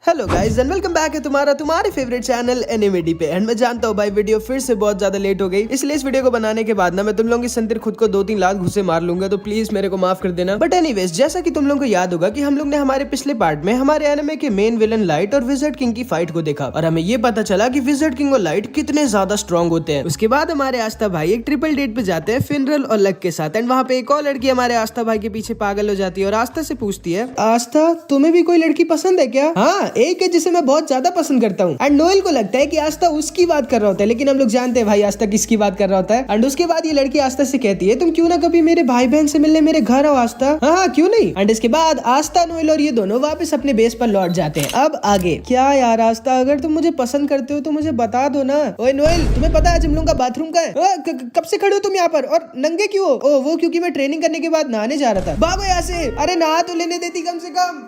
Hello guys and welcome back है तुम्हारे favourite channel एनिमेडी पे। एंड मैं जानता हूँ भाई वीडियो फिर से बहुत ज्यादा लेट हो गई, इसलिए इस वीडियो को बनाने के बाद ना मैं तुम लोगों की संतिर खुद को 2-3 लाख घुसे मार लूंगा, तो प्लीज मेरे को माफ कर देना। बट एनीवेज, जैसा कि तुम लोगों को याद होगा कि हम लोग ने हमारे पिछले पार्ट में हमारे एनिमे के मेन विलन लाइट और विजर्ड किंग की फाइट को देखा और हमें ये पता चला कि विजर्ड किंग और लाइट कितने ज्यादा स्ट्रॉन्ग होते हैं। उसके बाद हमारे आस्था भाई एक ट्रिपल डेट पे जाते हैं फिनरल और लक के साथ। एंड वहाँ पे एक और लड़की हमारे आस्था भाई के पीछे पागल हो जाती है और आस्था से पूछती है, आस्था तुम्हें भी कोई लड़की पसंद है क्या? हाँ, एक है जिसे मैं बहुत ज्यादा पसंद करता हूँ। एंड नोएल को लगता है कि आस्था उसकी बात कर रहा होता है, लेकिन हम लोग जानते हैं भाई आस्था किसकी बात कर रहा होता है। एंड उसके बाद ये लड़की आस्था से कहती है, तुम क्यों ना कभी मेरे भाई बहन से मिलने मेरे घर आओ आस्था। हाँ क्यों नहीं। एंड इसके बाद आस्था, नोएल और ये दोनों वापस अपने बेस पर लौट जाते हैं। अब आगे क्या यार आस्था, अगर तुम मुझे पसंद करते हो तो मुझे बता दो ना। ओए नोएल, तुम्हें पता है आज हम लोग का बाथरूम का है? कब से खड़े हो तुम यहाँ पर और नंगे क्यों हो? ओ वो क्योंकि मैं ट्रेनिंग करने के बाद नहाने जा रहा था। भागो यहाँ से। अरे नहा तो लेने देती कम से कम।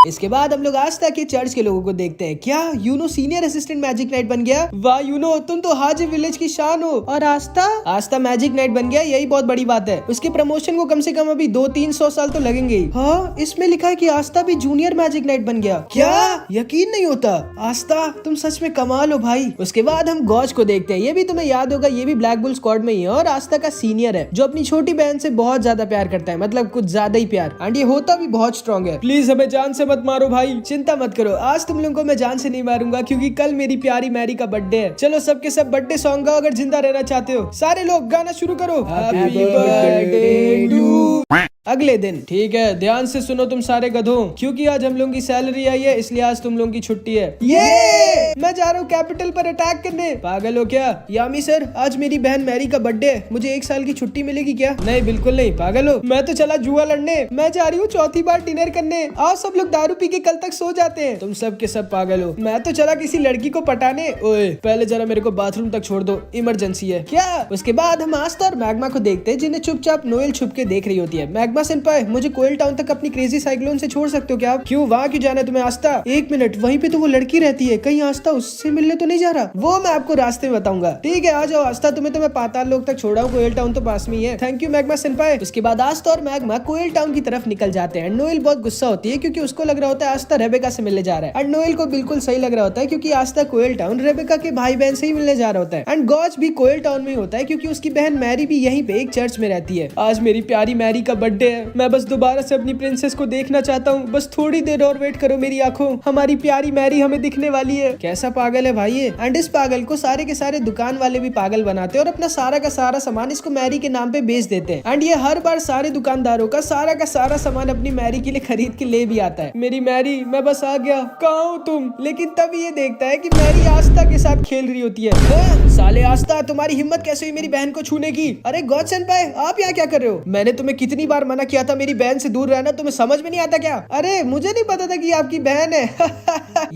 इसके बाद हम लोग आस्था के चर्च के लोगों को देखते हैं। क्या Yuno senior assistant magic knight बन गया? वाह यूनो, तुम तो हाजी विलेज की शान हो। और आस्था मैजिक नाइट बन गया, यही बहुत बड़ी बात है। उसके प्रमोशन को कम से कम अभी 200-300 साल तो लगेंगे ही। हाँ, इसमें लिखा है कि आस्था भी जूनियर मैजिक नाइट बन गया। क्या? यकीन नहीं होता। आस्था तुम सच में कमाल हो भाई। उसके बाद हम गॉज को देखते हैं। ये भी तुम्हें याद होगा, ये भी ब्लैक बुल स्क्वाड में ही है और आस्था का सीनियर है, जो अपनी छोटी बहन से बहुत ज्यादा प्यार करता है, मतलब कुछ ज्यादा ही प्यार। एंड ये होता भी बहुत स्ट्रॉन्ग है। प्लीज हमें जान से मत मारो भाई। चिंता मत करो, आज तुम लोगों को मैं जान से नहीं मारूंगा क्योंकि कल मेरी प्यारी मैरी का बर्थडे है। चलो सबके सब बर्थडे सॉन्ग गाओ अगर जिंदा रहना चाहते हो। सारे लोग गाना शुरू करो। Happy birthday to. अगले दिन, ठीक है ध्यान से सुनो तुम सारे गधों, क्योंकि आज हम लोगों की सैलरी आई है, इसलिए आज तुम लोगों की छुट्टी है। ये मैं जा रहा हूँ कैपिटल पर अटैक करने। पागल हो क्या? यामी सर, आज मेरी बहन मैरी का बर्थडे है, मुझे 1 साल की छुट्टी मिलेगी क्या? नहीं बिल्कुल नहीं। पागल हो? मैं तो चला जुआ लड़ने। मैं जा रही हूँ चौथी बार डिनर करने। आओ सब लोग दारू पी के कल तक सो जाते हैं। तुम सब के सब पागल हो। मैं तो चला किसी लड़की को पटाने। ओए पहले जरा मेरे को बाथरूम तक छोड़ दो, इमरजेंसी है। क्या? उसके बाद हम आस्था और मैग्मा को देखते हैं, जिन्हें चुपचाप नोएल छुप के देख रही होती है। मैग्मा सेंपाई, मुझे कोयल टाउन तक अपनी क्रेजी साइक्लोन से छोड़ सकते हो क्या आप? क्यों, वहाँ क्यों जाना है तुम्हें? आस्था 1 मिनट, वहीं पे तो वो लड़की रहती है, कहीं आस्था उससे मिलने तो नहीं जा रहा? वो मैं आपको रास्ते में बताऊंगा। ठीक है आ जाओ आस्था, तुम्हें तो मैं पाताल लोक तक छोड़ा हूँ, कोयल टाउन तो पास में ही है। Thank you Magma senpai. उसके बाद आस्था और मैग्मा कोयल टाउन की तरफ निकल जाते हैं। नोएल बहुत गुस्सा होती है क्योंकि उसको लग रहा होता है आस्था रेबेका से मिलने जा रहा है। एंड नोएल को बिल्कुल सही लग रहा होता है क्योंकि आस्था कोयल टाउन रेबेका के भाई बहन से ही मिलने जा रहा होता है। एंड गॉज भी कोयल टाउन में होता है क्योंकि उसकी बहन मैरी भी यहीं पे एक चर्च में रहती है। आज मेरी प्यारी मैरी का बर्थडे है, मैं बस दोबारा से अपनी प्रिंसेस को देखना चाहता हूँ। बस थोड़ी देर और वेट करो मेरी आंखों, हमारी प्यारी मैरी हमें दिखने वाली है। कैसा पागल है भाई ये। एंड इस पागल को सारे के सारे दुकान वाले भी पागल बनाते हैं और अपना सारा का सारा सामान इसको मैरी के नाम पे बेच देते हैं। एंड ये हर बार सारे दुकानदारों का सारा सामान अपनी मैरी के लिए खरीद के ले भी आता है। मेरी मैरी, मैं बस आ गया, कहाँ हो तुम? लेकिन तब ये देखता है कि मैरी आस्था के साथ खेल रही होती है। साले आस्था, तुम्हारी हिम्मत कैसे हुई मेरी बहन को छूने की? अरे गॉड सेंपाई, आप यहाँ क्या कर रहे हो? मैंने तुम्हें कितनी बार मना किया था मेरी बहन से दूर रहना, तुम्हें समझ में नहीं आता क्या? अरे मुझे नहीं पता था कि आपकी बहन है।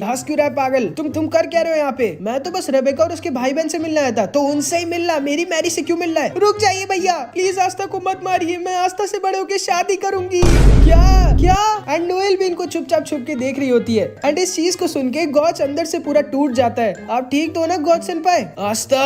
हंस क्यों रहा है पागल? तुम कर क्या रहे हो यहाँ पे? मैं तो बस रेबेका और उसके भाई बहन से मिलने आया था। तो उनसे ही मिलना, मेरी मैरी से क्यों मिलना है? रुक जाइए भैया, प्लीज आस्था को मत मारिए, मैं आस्था से बड़े होकर शादी करूंगी। क्या? एंड नोएल भी इनको चुपचाप छुप के देख रही होती है। एंड इस चीज को सुन के गॉज अंदर से पूरा टूट जाता है। आप ठीक तो हो ना गॉज सेंपाई? आस्था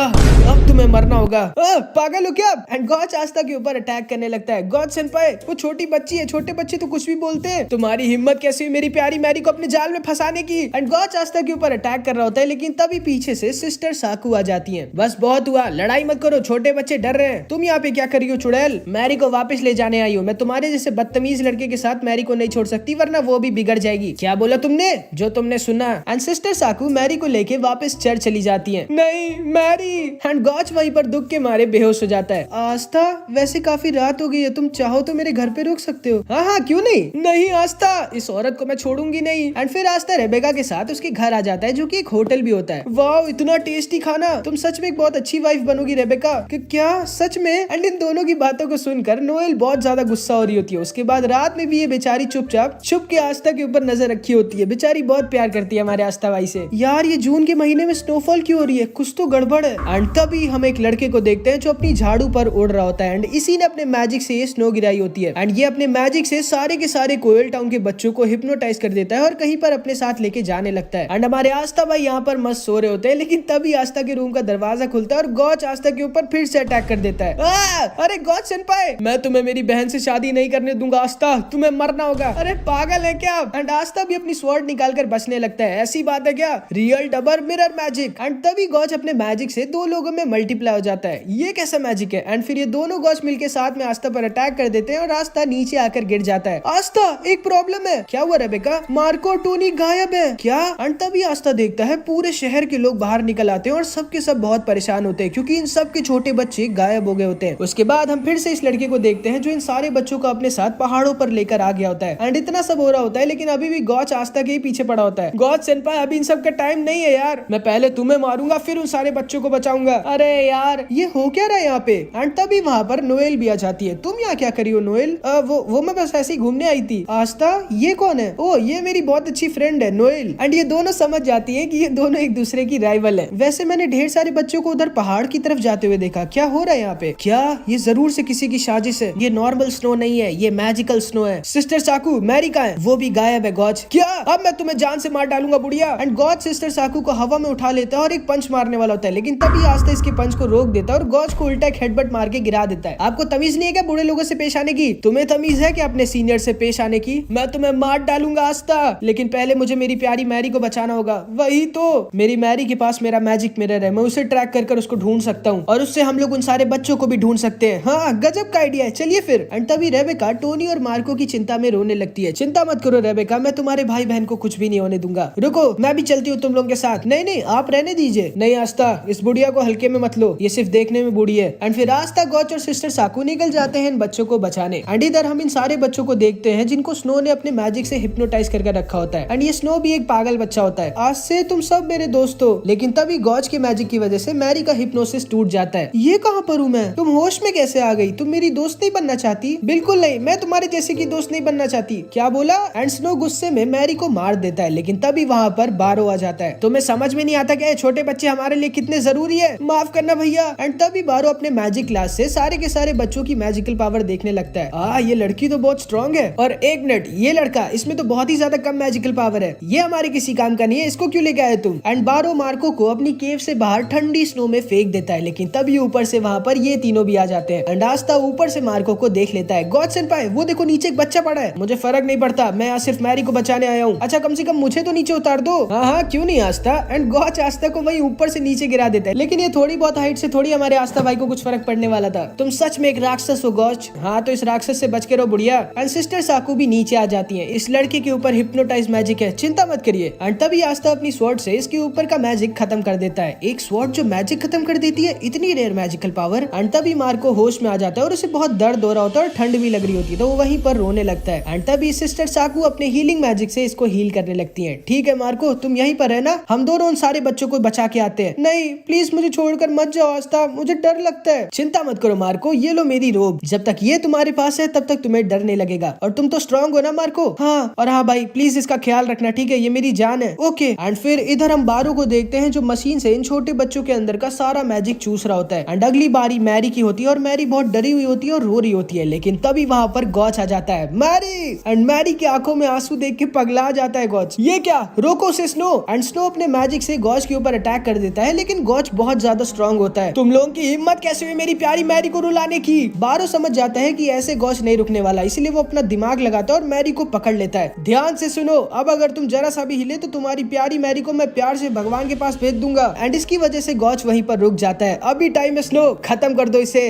अब तुम्हें मरना होगा। पागल हो क्या? एंड गॉज आस्था के ऊपर अटैक करने लगता है। गॉज सेंपाई, वो छोटी बच्ची है, छोटे बच्चे तो कुछ भी बोलते हैं। तुम्हारी हिम्मत कैसे हुई मेरी प्यारी मैरी को अपने जाल में फंसाने की? एंड गॉज आस्था के ऊपर अटैक कर रहा होता है, लेकिन तभी पीछे से सिस्टर साकू आ जाती हैं। बस बहुत हुआ, लड़ाई मत करो, छोटे बच्चे डर रहे हैं। तुम यहाँ पे क्या कर रही हो चुड़ैल? मैरी को वापस ले जाने आई हूँ। मैं तुम्हारे जैसे बदतमीज लड़के के साथ मैरी को नहीं छोड़ सकती, वरना वो भी बिगड़ जाएगी। क्या बोला तुमने? जो तुमने सुना। एंड सिस्टर साकू मैरी को लेके वापस चर्च चली जाती है। नहीं मैरी। एंड गॉज वहीं पर दुख के मारे बेहोश हो जाता है। आस्था, वैसे काफी रात हो गई है, तुम चाहो तो मेरे घर पे रुक सकते हो। हाँ क्यों नहीं। नहीं आस्था, इस औरत को मैं छोड़ूंगी नहीं। एंड फिर आस्था रेबेका के साथ उसके घर आ जाता है, जो कि एक होटल भी होता है। वाह इतना टेस्टी खाना, तुम सच में एक बहुत अच्छी वाइफ बनोगी रेबेका। क्या सच में? एंड इन दोनों की बातों को सुनकर नोएल बहुत ज्यादा गुस्सा हो रही होती है। उसके बाद रात में भी ये बेचारी चुपचाप छुप के आस्था के ऊपर नजर रखी होती है। बेचारी बहुत प्यार करती है हमारे आस्था भाई से। यार ये जून के महीने में स्नोफॉल क्यों हो रही है? कुछ तो गड़बड़ है। एंड तभी हम एक लड़के को देखते हैं जो अपनी झाड़ू पर उड़ रहा होता है। एंड इसी ने अपने मैजिक से ये स्नो गिराई होती है। होती है एंड ये अपने मैजिक से सारे के सारे कोयल टाउन के बच्चों को हिप्नोटाइज कर देता है और कहीं पर अपने साथ लेके जाने लगता है। एंड हमारे आस्था भाई यहाँ पर मस्त सो रहे होते हैं, लेकिन तभी आस्था के रूम का दरवाजा खुलता है और गॉच आस्था के ऊपर फिर से अटैक कर देता है। अरे गॉच सेनपाई, मैं तुम्हें मेरी बहन से शादी नहीं करने दूंगा आस्था, तुम्हें मरना होगा। अरे पागल है क्या? एंड आस्था भी अपनी स्वॉर्ड निकाल कर बचने लगता है। ऐसी बात है क्या? Real double mirror magic. And तभी गॉच अपने मैजिक से दो लोगों में मल्टीप्लाई हो जाता है। ये कैसा मैजिक है? एंड फिर ये दोनों गॉच मिलके साथ में आस्था पर अटैक कर देते हैं और आस्था नीचे आकर गिर जाता है। आस्था, एक प्रॉब्लम है। क्या हुआ रेबेका? मार्को टोनी गायब है क्या? एंड तभी आस्था देखता है पूरे शहर के लोग बाहर निकल आते हैं और सबके सब बहुत परेशान होते हैं क्योंकि इन सब के छोटे बच्चे गायब हो गए होते हैं। उसके बाद हम फिर से इस लड़के को देखते हैं जो इन सारे बच्चों को अपने साथ पहाड़ों पर लेकर आ गया होता है। एंड इतना सब हो रहा होता है लेकिन अभी भी गॉच आस्था के ही पीछे पड़ा होता है। गॉच सेनपाई, अभी इन सब का टाइम नहीं है यार, मैं पहले तुम्हें मारूंगा फिर उन सारे बच्चों को बचाऊंगा। अरे यार ये हो क्या रहा है यहाँ पे? एंड तभी वहाँ पर नोएल भी आ जाती है। तुम यहाँ क्या करी हो नोएल? वो मैं बस ऐसे ही घूमने आई थी। आस्था, ये कौन है? ओ ये मेरी बहुत अच्छी फ्रेंड है नोएल। एंड ये दोनों समझ जाती है कि ये दोनों एक दूसरे की राइवल है। वैसे मैंने ढेर सारे बच्चों को उधर पहाड़ की तरफ जाते हुए देखा, क्या हो रहा है यहाँ पे? क्या ये जरूर से किसी की साजिश है? ये नॉर्मल स्नो नहीं है, ये मैजिकल स्नो है। सिस्टर साकू, मैरी कहाँ है? वो भी गायब है गॉच। क्या? अब मैं तुम्हें जान से मार डालूंगा बुढ़िया। एंड गॉच सिस्टर साकू को हवा में उठा लेता है और एक पंच मारने वाला होता है, लेकिन तभी आस्था इसके पंच को रोक देता है और गॉच को उल्टा एक हेडबट मार के गिरा देता है। आपको तमीज नहीं है क्या बूढ़े लोगों से पेश आने की? तुम्हें तमीज है क्या अपने सीनियर से पेश आने की? मैं तुम्हें मार डालूंगा आस्था, लेकिन पहले मुझे मेरी प्यारी मैरी को बचाना होगा। वही तो, मेरी मैरी के पास मेरा मैजिक मिरर है, मैं उसे ट्रैक कर उसको ढूंढ सकता हूँ और उससे हम लोग उन सारे बच्चों को भी ढूंढ सकते हैं। हाँ गजब का आइडिया है, चलिए फिर। एंड तभी रेबेका टोनी और मार्को की चिंता में रोने लगती है। चिंता मत करो रेबेका, मैं तुम्हारे भाई बहन को कुछ भी नहीं होने दूंगा। रुको, मैं भी चलती हूँ तुम लोगों के साथ। नहीं नहीं, आप रहने दीजिए। नहीं आस्था, इस बुढ़िया को हल्के में मत लो, ये सिर्फ देखने में बूढ़ी है। एंड फिर आस्था, गॉच और सिस्टर साकू निकल जाते हैं इन बच्चों को बचाने। एंड इधर हम इन सारे बच्चों को देखते हैं जिनको स्नो ने अपने मैजिक से हिप्नोटाइज करके रखा होता है। एंड ये स्नो भी एक पागल बच्चा होता है। आज से तुम सब मेरे दोस्त हो। लेकिन तभी गॉच के मैजिक की वजह से मैरी का हिप्नोसिस टूट जाता है। ये कहाँ पर हूँ मैं? तुम होश में कैसे आ गई? तुम मेरी दोस्त नहीं बनना चाहती? बिल्कुल नहीं, मैं तुम्हारे जैसे की दोस्त नहीं बनना चाहती। क्या बोला? एंड स्नो गुस्से में मैरी को मार देता है, लेकिन तभी वहाँ पर बारो आ जाता है। तुम्हें समझ में नहीं आता क्या छोटे बच्चे हमारे लिए कितने जरूरी है? माफ करना भैया। एंड तभी बारो अपने मैजिक क्लास से सारे के सारे बच्चों की मैजिकल पावर देखने लगता है। ये लड़की तो बहुत स्ट्रॉन्ग है। और एक मिनट, ये लड़का, इसमें तो बहुत ही ज्यादा कम मैजिकल पावर है, ये हमारे किसी काम का नहीं है, इसको क्यों लेके आए तुम? एंड बारो मार्को को अपनी केव से बाहर ठंडी स्नो में फेंक देता है, लेकिन तभी ऊपर से वहाँ पर ये तीनों भी आ जाते हैं। एंड आस्था ऊपर से मार्को को देख लेता है। गॉड सेनपाई, वो देखो नीचे एक बच्चा पड़ा है। मुझे फर्क नहीं पड़ता, मैं यहाँ सिर्फ मैरी को बचाने आया हूँ। अच्छा कम से कम मुझे तो नीचे उतार दो। हाँ क्यों नहीं आस्था। एंड गॉड आस्था को वही ऊपर से नीचे गिरा देता है, लेकिन ये थोड़ी बहुत हाइट से थोड़ी हमारे आस्था भाई को कुछ फर्क पड़ने वाला था। तुम सच में एक राक्षस हो गॉच। हाँ तो इस राक्षस से बच के रहो बुढ़िया। एंड सिस्टर साकू भी नीचे आ जाती है। इस लड़के के ऊपर हिप्नोटाइज मैजिक है, चिंता मत करिए। एंड तभी आस्था अपनी स्वॉर्ड से इसके ऊपर का मैजिक खत्म कर देता है। एक स्वॉर्ड जो मैजिक खत्म कर देती है, इतनी रेयर मैजिकल पावर। एंड तभी मार्को होश में आ जाता है और उसे बहुत दर्द हो रहा होता है और ठंड भी लग रही होती है, तो वो वहीं पर रोने लगता है। एंड तभी सिस्टर साकू अपने हीलिंग मैजिक से इसको हील करने लगती है। ठीक है मार्को, तुम यहीं पर रहना, हम दोनों उन सारे बच्चों को बचा के आते हैं। नहीं प्लीज मुझे छोड़कर मत जाओ आस्था, मुझे डर लगता है। चिंता मत करो मार्को, ये लो मेरी रोब, जब तक ये तुम्हारे पास है तब तक तुम्हें डर नहीं लगेगा। और तुम तो स्ट्रांग हो ना मार्को? हाँ, और हाँ भाई प्लीज इसका ख्याल रखना, ठीक है? ये मेरी जान है। ओके। एंड फिर इधर हम बारो को देखते हैं जो मशीन से इन छोटे बच्चों के अंदर का सारा मैजिक चूस रहा होता है। एंड अगली बारी मैरी की होती है और मैरी बहुत डरी हुई होती है और रो रही होती है, लेकिन तभी वहाँ पर गॉच आ जाता है। मैरी! एंड मैरी की आंखों में आंसू देख के पगला जाता है गॉच। ये क्या? रोको से स्नो। एंड स्नो अपने मैजिक से गॉच के ऊपर अटैक कर देता है, लेकिन गॉच बहुत ज्यादा स्ट्रांग होता है। तुम लोगों की हिम्मत कैसे हुई मेरी प्यारी मैरी को रुलाने की? बारो समझ जाता है कि ऐसे गॉच नहीं रुकने वाला, इसलिए वो अपना दिमाग लगाता है और मैरी को पकड़ लेता है। ध्यान से सुनो, अब अगर तुम जरा सा भी हिले तो तुम्हारी प्यारी मैरी को मैं प्यार से भगवान के पास भेज दूंगा। एंड इसकी वजह से गॉच वहीं पर रुक जाता है। अभी टाइम है स्नो, खत्म कर दो इसे।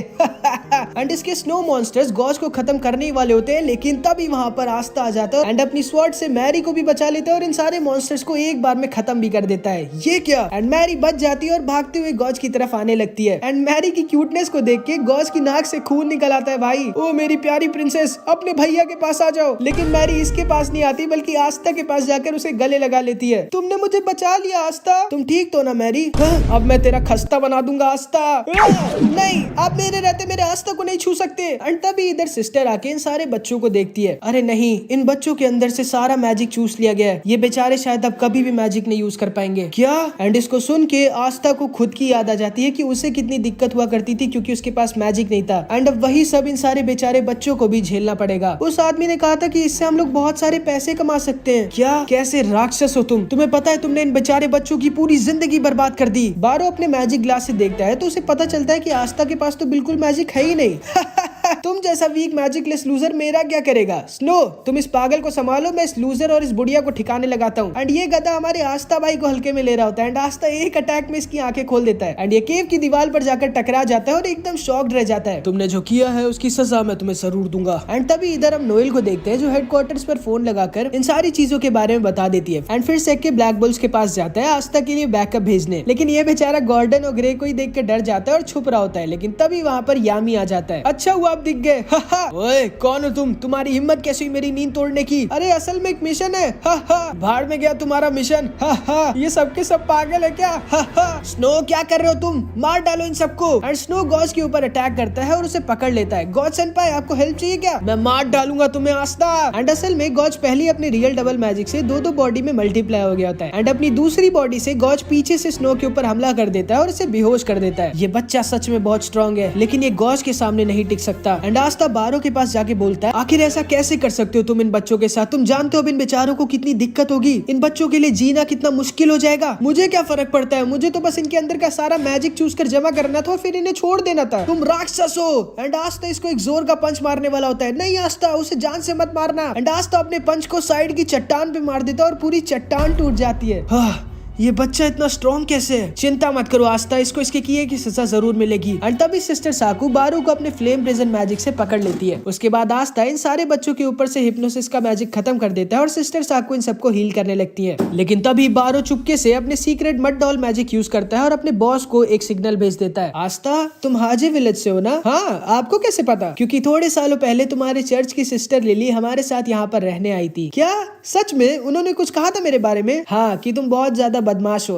एंड इसके स्नो मॉन्स्टर्स गॉच को खत्म करने ही वाले होते हैं, लेकिन तभी वहाँ पर आस्था आ जाता है एंड अपनी स्वॉर्ड से मैरी को भी बचा लेता है और इन सारे मॉन्स्टर्स को एक बार में खत्म भी कर देता है। ये क्या? एंड मैरी बच जाती है और भागते हुए गॉच की तरफ आने लगती है। एंड मैरी की क्यूटनेस को देख के गॉच की नाक से खून निकल आता है। भाई ओ मेरी प्यारी प्रिंसेस, अपने भैया के पास आ जाओ। लेकिन मैरी इसके पास नहीं आती, बल्कि आस्था के पास जाकर उसे गले लगा लेती है। तुमने मुझे बचा लिया आस्था, तुम ठीक तो ना मैरी? अब मैं तेरा खस्ता बना दूंगा आस्था। नहीं, आप मेरे रहते मेरे आस्था को नहीं छू सकते। एंड तभी इधर सिस्टर आके इन सारे बच्चों को देखती है। अरे नहीं, इन बच्चों के अंदर से सारा मैजिक चूस लिया गया है, ये बेचारे शायद अब कभी भी मैजिक नहीं यूज कर पाएंगे। क्या? एंड इसको सुन के आस्था को खुद की याद आ जाती है कि उसे कितनी दिक्कत हुआ करती थी क्योंकि उसके पास मैजिक नहीं था। एंड अब वही सब इन सारे बेचारे बेचारे बच्चों को भी झेलना पड़ेगा। उस आदमी ने कहा था कि इससे हम लोग बहुत सारे पैसे कमा सकते हैं। क्या कैसे राक्षस हो तुम, तुम्हें पता है तुमने इन बेचारे बच्चों की पूरी जिंदगी बर्बाद कर दी। बारो अपने मैजिक ग्लास से देखता है तो उसे पता चलता है कि आस्था के पास तो बिल्कुल मैजिक है ही नहीं। तुम जैसा वीक मैजिकलेस लूजर मेरा क्या करेगा। स्नो तुम इस पागल को संभालो, मैं इस लूजर और इस बुढ़िया को ठिकाने लगाता हूँ। एंड ये गधा हमारे आस्था भाई को हल्के में ले रहा होता है एंड आस्था एक अटैक में इसकी आंखें खोल देता है एंड ये केव की दीवार पर जाकर टकरा जाता है और एकदम शॉक्ड रह जाता है। तुमने जो किया है उसकी सजा मैं तुम्हें जरूर दूंगा। एंड तभी इधर हम नोएल को देखते हैं जो हेडक्वार्टर्स पर फोन लगाकर इन सारी चीजों के बारे में बता देती है एंड फिर सेक के ब्लैक बुल्स के पास जाता है आस्था के लिए बैकअप भेजने। लेकिन ये बेचारा गॉर्डन और ग्रे को ही देख कर डर जाता है और छुप रहा होता है। लेकिन तभी वहाँ पर यामी आ जाता है। अच्छा हुआ आप दिख गए। ओए कौन हो तुम, तुम्हारी हिम्मत कैसी हुई मेरी नींद तोड़ने की। अरे असल में एक मिशन है। भाड़ में गया तुम्हारा मिशन। ये सबके सब पागल है क्या। स्नो क्या कर रहे हो तुम, मार डालो इन सबको। एंड स्नो गॉज के ऊपर अटैक करता है और उसे पकड़ लेता है। गॉज सेनपाई आपको हेल्प चाहिए क्या, मैं मार डालूंगा तुम्हें आस्था। एंड असल में गॉज पहले अपने रियल डबल मैजिक से दो बॉडी में मल्टीप्लाई हो गया होता है एंड अपनी दूसरी बॉडी से गॉज पीछे से स्नो के ऊपर हमला कर देता है और इसे बेहोश कर देता है। ये बच्चा सच में बहुत स्ट्रॉन्ग है लेकिन ये गॉज के सामने नहीं टिक सकता। एंड आस्था बारो के पास जाके बोलता है आखिर ऐसा कैसे कर सकते हो तुम इन बच्चों के साथ, तुम जानते हो अब इन बेचारों को कितनी दिक्कत होगी, इन बच्चों के लिए जीना कितना मुश्किल हो जाएगा। मुझे क्या फर्क पड़ता है, मुझे तो बस इनके अंदर का सारा मैजिक चूज कर जमा करना था और फिर इन्हें छोड़ देना था। तुम राक्षस हो। एंड आस्था इसको एक जोर का पंच मारने वाला होता है। नहीं आस्था उसे जान से मत मारना। एंड आस्था अपने पंच को साइड की चट्टान पे मार देता है और पूरी चट्टान टूट जाती है। ये बच्चा इतना स्ट्रॉन्ग कैसे है। चिंता मत करो आस्था, इसको इसके किए की सजा जरूर मिलेगी। एंड तभी सिस्टर साकू बारू को अपने फ्लेम प्रिजन मैजिक से पकड़ लेती है। उसके बाद आस्था इन सारे बच्चों के ऊपर से हिप्नोसिस का मैजिक खत्म कर देता है और सिस्टर साकू इन सबको हील करने लगती है। लेकिन तभी बारू चुपके से अपने secret mud doll magic use करता है और अपने बॉस को एक सिग्नल भेज देता है। आस्था तुम हाजी विलेज से हो ना। हाँ आपको कैसे पता, क्योंकि थोड़े सालों पहले तुम्हारे चर्च की सिस्टर लिली हमारे साथ यहाँ पर रहने आई थी। क्या सच में, उन्होंने कुछ कहा था मेरे बारे में। हाँ कि तुम बहुत ज्यादा बदमाश हो।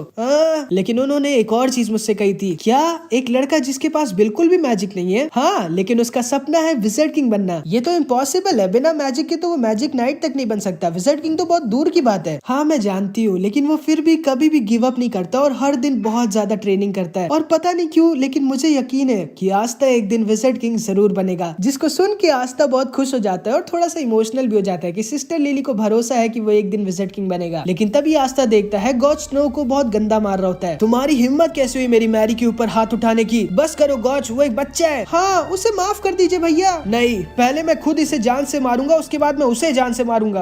लेकिन उन्होंने एक और चीज मुझसे कही थी। क्या, एक लड़का जिसके पास बिल्कुल भी मैजिक नहीं है। हाँ लेकिन उसका सपना है विज़र्ड किंग बनना। ये तो इम्पॉसिबल है, बिना मैजिक के तो वो मैजिक नाइट तक नहीं बन सकता। विज़र्ड किंग तो बहुत दूर की बात है। हाँ मैं जानती हूँ, लेकिन वो फिर भी कभी भी गिव अप नहीं करता और हर दिन बहुत ज्यादा ट्रेनिंग करता है। और पता नहीं क्यों लेकिन मुझे यकीन है कि आस्था एक दिन विज़र्ड किंग जरूर बनेगा। जिसको सुन के आस्था बहुत खुश हो जाता है और थोड़ा सा इमोशनल भी हो जाता है कि सिस्टर लिली को भरोसा है कि वो एक दिन विज़र्ड किंग बनेगा। लेकिन तभी आस्था देखता है गॉच स्नो को बहुत गंदा मार रहा होता है। तुम्हारी हिम्मत कैसे हुई मेरी मैरी के ऊपर हाथ उठाने की। बस करो गॉच, वो एक बच्चा है। हाँ उसे माफ कर दीजिए भैया। नहीं, पहले मैं खुद इसे जान से मारूंगा, उसके बाद मैं उसे जान से मारूंगा।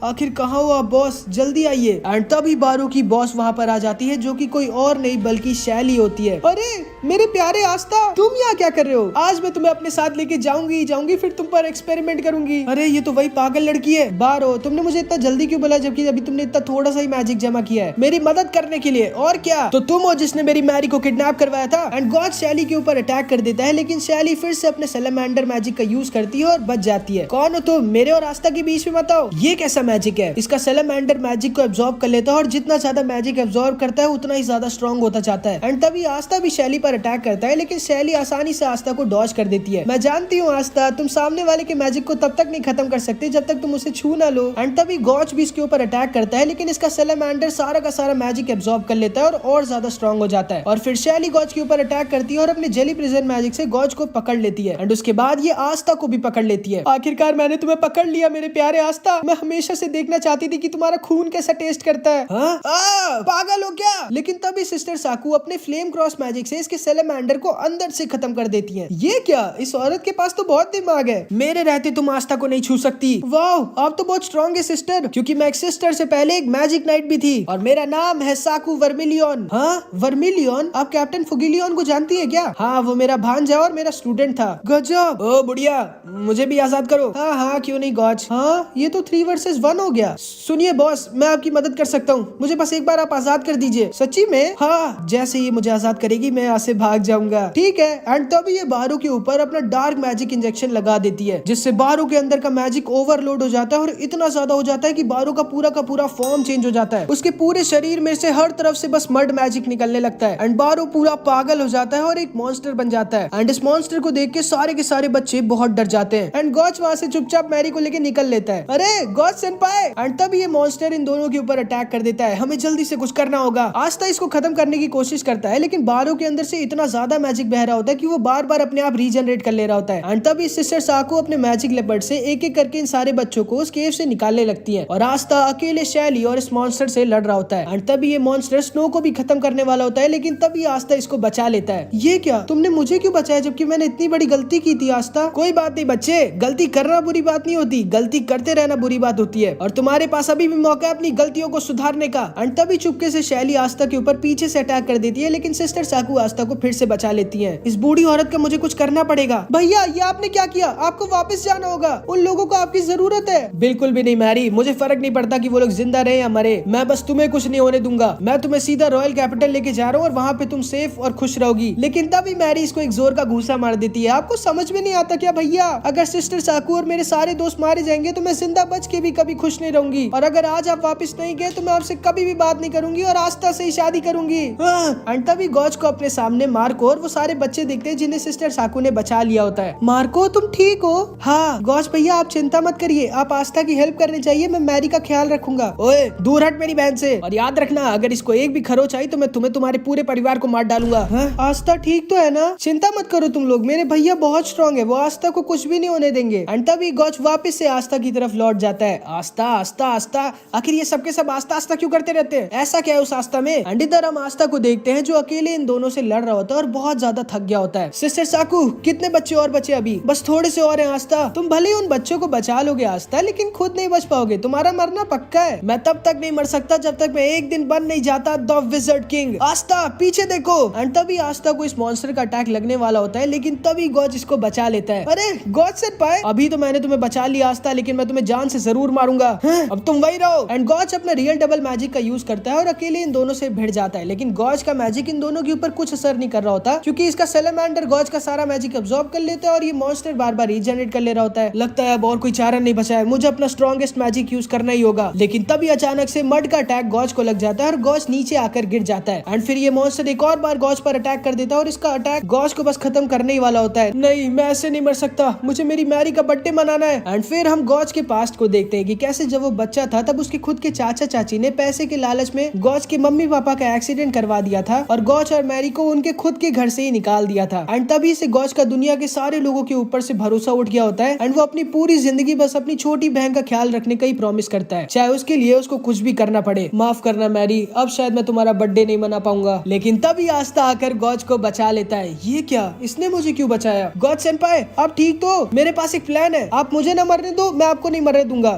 आखिर कहाँ हो आप बॉस, जल्दी आइए। एंड तभी बारू की बॉस वहाँ पर आ जाती है जो कि कोई और नहीं बल्कि शैली होती है। अरे मेरे प्यारे आस्था, तुम यहाँ क्या कर रहे हो। आज मैं तुम्हें अपने साथ लेके जाऊंगी फिर तुम पर एक्सपेरिमेंट करूंगी। अरे ये तो वही पागल लड़की है। बारो तुमने मुझे इतना जल्दी क्यों बोला जबकि अभी तुमने इतना थोड़ा सा ही मैजिक जमा किया है मेरी मदद करने के लिए। और क्या, तो तुम हो जिसने मेरी मैरी को किडनैप करवाया था। एंड गॉड शैली के ऊपर अटैक कर देता है लेकिन शैली फिर से अपने सैलेमेंडर मैजिक का यूज करती है और बच जाती है। कौन हो तुम, मेरे और आस्था के बीच में मत आओ। ये कैसा मैजिक है। इसका सैलेमेंडर मैजिक को एब्जॉर्ब कर लेता है और जितना ज्यादा मैजिक एब्जॉर्ब करता है उतना ही ज्यादा स्ट्रॉन्ग होता जाता है। एंड तभी आस्था भी शैली पर अटैक करता है लेकिन शैली आसानी से आस्था को डॉज कर देती है। मैं जानती हूँ आस्था, तुम सामने वाले के मैजिक को तब तक नहीं खत्म कर सकते जब तक तुम उसे छू ना लो। एंड तभी गॉच भी इसके ऊपर अटैक करता है लेकिन इसका सैलेमेंडर सारा का सारा मैजिक एब्जॉर्ब कर लेता है और ज्यादा स्ट्रॉन्ग हो जाता है। और फिर शैली गॉच के ऊपर अटैक करती है और अपने जेली प्रिजन मैजिक से गॉच को पकड़ लेती है। एंड उसके बाद ये आस्था को भी पकड़ लेती है। आखिरकार मैंने तुम्हें पकड़ लिया मेरे प्यारे आस्था। मैं हमेशा से देखना चाहती थी कि तुम्हारा खून कैसा टेस्ट करता है। पागल हो क्या। लेकिन तभी सिस्टर साकू अपने फ्लेम क्रॉस मैजिक से इसके सैलेमेंडर को अंदर से खत्म कर देती है। ये क्या, इस औरत के पास तो बहुत दिमाग है। मेरे रहते तुम आस्था को नहीं छू सकती। वाह आप तो बहुत स्ट्रॉन्ग है सिस्टर, क्योंकि मैं एक सिस्टर से पहले एक मैजिक नाइट भी थी और मेरा नाम है साकू वर्मिलियन। हाँ वर्मिलियन, आप कैप्टन फुगिलियन को जानती है क्या। हाँ वो मेरा भांजा और मेरा स्टूडेंट था। गजब। ओ बुढ़िया, मुझे भी आजाद करो। हाँ क्यों नहीं गॉच। हाँ ये तो 3 वर्सेस 1 हो गया। सुनिए बॉस, मैं आपकी मदद कर सकता हूँ, मुझे बस एक बार आप आजाद कर दीजिए। सच्ची में। हाँ जैसे ही मुझे आजाद करेगी मैं यहाँ से भाग जाऊंगा। ठीक है। एंड तभी ये बारू के ऊपर अपना डार्क मैजिक इंजेक्शन लगा देती है जिससे बारू के अंदर का मैजिक ओवरलोड हो जाता है और इतना ज्यादा हो जाता है कि बारू का पूरा फॉर्म चेंज हो जाता है। उसके पूरे शरीर में से हर तरफ से बस मड मैजिक निकलने लगता है एंड बारू पूरा पागल हो जाता है और एक मॉन्स्टर बन जाता है। एंड इस मॉन्स्टर को देख के सारे बच्चे बहुत डर जाते हैं। एंड गॉच वहाँ से चुपचाप मैरी को लेके निकल लेता है। अरे गॉच सेनपाई। एंड तभी ये मॉन्स्टर इन दोनों के ऊपर अटैक कर देता है। हमें जल्दी से कुछ करना होगा। आस्था इसको खत्म करने की कोशिश करता है लेकिन बारू के अंदर से से इतना ज्यादा मैजिक बह रहा होता है कि वो बार बार अपने आप रीजनरेट कर ले रहा होता है। एंड तभी सिस्टर साकू अपने मैजिक लेपर्ड से एक एक करके इन सारे बच्चों को उस केव से निकालने लगती है और आस्था अकेले शैली और इस मॉन्स्टर से लड़ रहा होता है। एंड तभी ये मॉन्स्टर स्नो को भी खत्म करने वाला होता है, लेकिन तभी आस्था इसको बचा लेता है। ये क्या, तुमने मुझे क्यों बचाया जबकि मैंने इतनी बड़ी गलती की थी आस्था? कोई बात नहीं बच्चे, गलती करना बुरी बात नहीं होती, गलती करते रहना बुरी बात होती है और तुम्हारे पास अभी भी मौका है अपनी गलतियों को सुधारने का। एंड तभी चुपके से शैली आस्था के ऊपर पीछे से अटैक कर देती है, लेकिन सिस्टर साकू आस्था को फिर से बचा लेती है। इस बूढ़ी औरत का मुझे कुछ करना पड़ेगा। भैया ये आपने क्या किया? आपको वापस जाना होगा, उन लोगों को आपकी जरूरत है। बिल्कुल भी नहीं मैरी, मुझे फर्क नहीं पड़ता कि वो लोग जिंदा रहे या मरे, मैं बस तुम्हें कुछ नहीं होने दूंगा। मैं तुम्हें सीधा रॉयल कैपिटल लेके जा रहा हूँ और वहाँ पे तुम सेफ और खुश रहोगी। लेकिन तभी मैरी इसको एक जोर का घूसा मार देती है। आपको समझ में नहीं आता क्या भैया? अगर सिस्टर साकू और मेरे सारे दोस्त मारे जाएंगे तो मैं जिंदा बच के भी कभी खुश नहीं रहूंगी, और अगर आज आप वापस नहीं गए तो मैं आपसे कभी भी बात नहीं करूंगी और आस्था से ही शादी करूंगी। एंड तभी गॉज को अपने सामने मार्को और वो सारे बच्चे देखते हैं जिन्हें सिस्टर साकू ने बचा लिया होता है। मार्को तुम ठीक हो? हाँ गॉज भैया आप चिंता मत करिए, आप आस्था की हेल्प करनी चाहिए, मैं मैरी का ख्याल रखूंगा। ओए दूर हट मेरी बहन से, और याद रखना अगर इसको एक भी खरोच आई तो मैं तुम्हें तुम्हारे पूरे परिवार को मार डालूंगा। आस्था ठीक तो है ना? चिंता मत करो तुम लोग, मेरे भैया बहुत स्ट्रॉन्ग है, वो आस्था को कुछ भी नहीं होने देंगे। एंड तभी गॉज वापस से आस्था की तरफ लौट जाता है। आस्था आस्था आस्था, आखिर ये सबके सब आस्था आस्था क्यों करते रहते हैं? ऐसा क्या है उस आस्था में? एंड इधर हम आस्था को देखते हैं जो अकेले इन दोनों से लड़ रहा होता है और बहुत ज्यादा थक गया होता है। सिस्टर साकू कितने बच्चे और बचे? अभी बस थोड़े से और हैं आस्था, तुम भले ही उन बच्चों को बचा लोगे आस्था, लेकिन खुद नहीं बच पाओगे, तुम्हारा मरना पक्का है। मैं तब तक नहीं मर सकता जब तक मैं एक दिन बन नहीं जाता द विज़र्ड किंग। आस्था पीछे देखो। एंड तभी आस्था को इस मॉन्स्टर का अटैक लगने वाला होता है, लेकिन तभी गॉज इसको बचा लेता है। अरे गॉज से पाए, अभी तो मैंने तुम्हें बचा लिया आस्था, लेकिन मैं तुम्हें जान से जरूर मारूंगा। अब तुम वही रहो। एंड गॉज अपना रियल डबल मैजिक का यूज करता है और अकेले इन दोनों से भिड़ जाता है, लेकिन गॉज का मैजिक इन दोनों के ऊपर कुछ असर नहीं कर रहा होता, क्योंकि इसका सैलामेंडर गॉज का सारा मैजिक अब्सॉर्ब कर लेता है और ये मॉन्स्टर बार बार रीजनरेट कर ले रहा होता है। लगता है अब और कोई चारा नहीं बचा है, मुझे अपना स्ट्रॉन्गेस्ट मैजिक यूज करना ही होगा। लेकिन तभी अचानक से मड का अटैक गॉज को लग जाता है और गॉज नीचे आकर गिर जाता है। एंड फिर ये मॉन्स्टर एक और बार गॉज पर अटैक कर देता है और इसका अटैक गॉज को बस खत्म करने ही वाला होता है। नहीं मैं ऐसे नहीं मर सकता, मुझे मेरी मैरी का बर्थडे मनाना है। एंड फिर हम गॉज के पास्ट को देखते हैं कि कैसे जब वो बच्चा था तब उसके खुद के चाचा चाची ने पैसे के लालच में गॉज के मम्मी पापा का एक्सीडेंट करवा दिया था और गॉज और मैरी को उनके खुद के घर से ही निकाल दिया था। एंड तभी से गॉज का दुनिया के सारे लोगों के ऊपर से भरोसा उठ गया होता है एंड वो अपनी पूरी जिंदगी बस अपनी छोटी बहन का ख्याल रखने का ही प्रॉमिस करता है, चाहे उसके लिए उसको कुछ भी करना पड़े। माफ करना मैरी, अब शायद मैं तुम्हारा बर्थडे नहीं मना पाऊंगा। लेकिन तभी आस्था आकर गॉज को बचा लेता है। ये क्या, इसने मुझे क्यों बचाया? गॉज सेनपाई आप ठीक तो? मेरे पास एक प्लान है, आप मुझे न मरने दो, मैं आपको नहीं मरने दूंगा।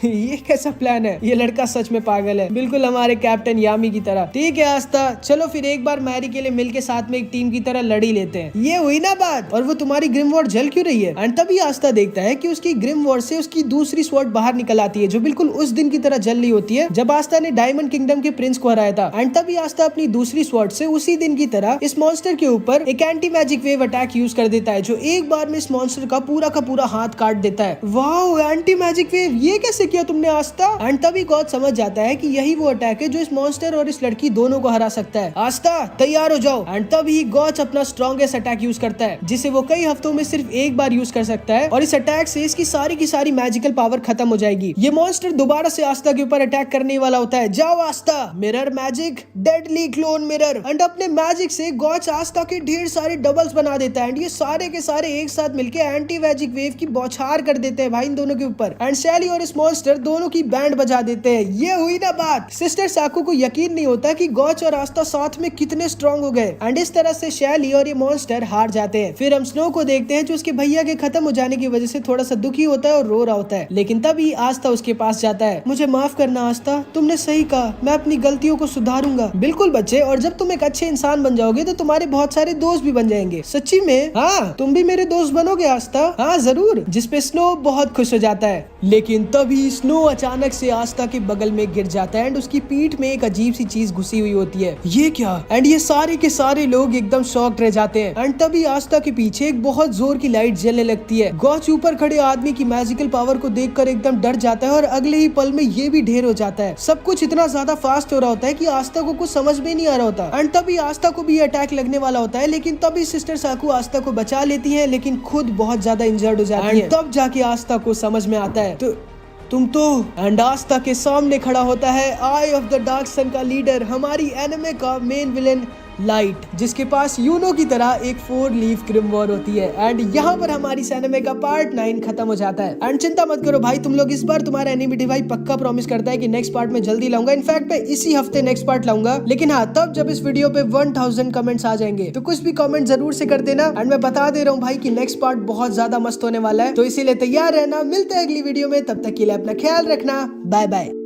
ये कैसा प्लान है? ये लड़का सच में पागल है, बिल्कुल हमारे कैप्टन यामी की तरह। ठीक है आस्था, चलो फिर एक बार मैरी के लिए मिलके साथ में एक टीम की तरह लड़ी लेते हैं। ये हुई ना बात? और वो तुम्हारी ग्रिम वॉर्ड जल क्यों रही है? एंड तभी आस्था देखता है कि उसकी ग्रिम वॉर्ड से उसकी दूसरी स्वॉर्ड बाहर निकल आती है, जो बिल्कुल उस दिन की तरह जल रही होती है जब आस्था ने डायमंड किंगडम के प्रिंस को हराया था। एंड तभी आस्था अपनी दूसरी स्वॉर्ड से उसी दिन की तरह इस मॉन्स्टर के ऊपर एक anti magic wave attack use कर देता है, जो एक बार में इस मॉन्स्टर का पूरा हाथ काट देता है। वाह, एंटी मैजिक वेव, ये कैसे किया तुमने आस्था? एंड तभी गॉड समझ जाता है कि यही वो अटैक है जो इस मॉन्स्टर और इस लड़की दोनों को हरा सकता है। आस्था तैयार हो जाओ। एंड तभी गॉड अपना स्ट्रॉन्गेस्ट अटैक यूज करता है, जिसे वो कई हफ्तों में सिर्फ एक बार यूज कर सकता है, और इस अटैक से इसकी सारी की सारी मैजिकल पावर खत्म हो जाएगी। ये मॉन्स्टर दोबारा से आस्था के ऊपर अटैक करने वाला होता है। जाओ Aastha, mirror magic, deadly clone mirror. And अपने मैजिक से गॉड आस्था के ढेर सारे डबल्स बना देता है एंड ये सारे के सारे एक साथ मिलके एंटी मैजिक वेव की बौछार कर देते हैं भाई इन दोनों के ऊपर। एंड शैली और इस मॉन्स्टर दोनों की बैंड बजा देते हैं। ये हुई ना बात। सिस्टर साकू को यकीन नहीं होता कि गॉच और आस्था साथ में कितने स्ट्रॉन्ग हो गए। एंड इस तरह से शैली और ये मॉन्स्टर हार जाते हैं। फिर हम स्नो को देखते हैं जो उसके भैया के खत्म हो जाने की वजह से थोड़ा सा दुखी होता है और रो रहा होता है। लेकिन तभी आस्था उसके पास जाता है। मुझे माफ करना आस्था, तुमने सही कहा, मैं अपनी गलतियों को सुधारूंगा। बिल्कुल बच्चे, और जब तुम एक अच्छे इंसान बन जाओगे तो तुम्हारे बहुत सारे दोस्त भी बन जाएंगे। सच्ची में? हाँ, तुम भी मेरे दोस्त बनोगे आस्था? हाँ जरूर। जिसपे स्नो बहुत खुश हो जाता है। लेकिन तभी स्नो अचानक से आस्था के बगल में गिर जाता है एंड उसकी पीठ में एक अजीब सी चीज घुसी हुई होती है। ये क्या? एंड ये सारे के सारे लोग एकदम शॉक्ड रह जाते हैं। एंड तभी आस्था के पीछे एक बहुत जोर की लाइट जलने लगती है। गॉच ऊपर खड़े आदमी की मैजिकल पावर को देखकर एकदम डर जाता है और अगले ही पल में ये भी ढेर हो जाता है। सब कुछ इतना ज्यादा फास्ट हो रहा होता है कि आस्था को कुछ समझ में नहीं आ रहा होता। एंड तभी आस्था को भी अटैक लगने वाला होता है, लेकिन तभी सिस्टर साकू आस्था को बचा लेती है, लेकिन खुद बहुत ज्यादा इंजर्ड हो जाती है। तब जाके आस्था को समझ में आता है तो तुम तो। एंड आस्था के सामने खड़ा होता है आई ऑफ द डार्क सन का लीडर, हमारी एनिमे का मेन विलेन लाइट, जिसके पास यूनो की तरह एक 4 लीफ ग्रिमवॉर होती है। एंड यहाँ पर हमारी एनिमे का पार्ट 9 खत्म हो जाता है। एंड चिंता मत करो भाई, तुम लोग इस बार तुम्हारा एनिमेटी भाई पक्का प्रॉमिस करता है कि नेक्स्ट पार्ट में जल्दी लाऊंगा। इनफैक्ट मैं इसी हफ्ते नेक्स्ट पार्ट लाऊंगा, लेकिन हाँ तब जब इस वीडियो पे 1000 कमेंट्स आ जाएंगे। तो कुछ भी कमेंट जरूर से कर देना। एंड मैं बता दे रहा हूँ भाई कि नेक्स्ट पार्ट बहुत ज्यादा मस्त होने वाला है, तो इसीलिए तैयार रहना। मिलते हैं अगली वीडियो में, तब तक के लिए अपना ख्याल रखना। Bye bye.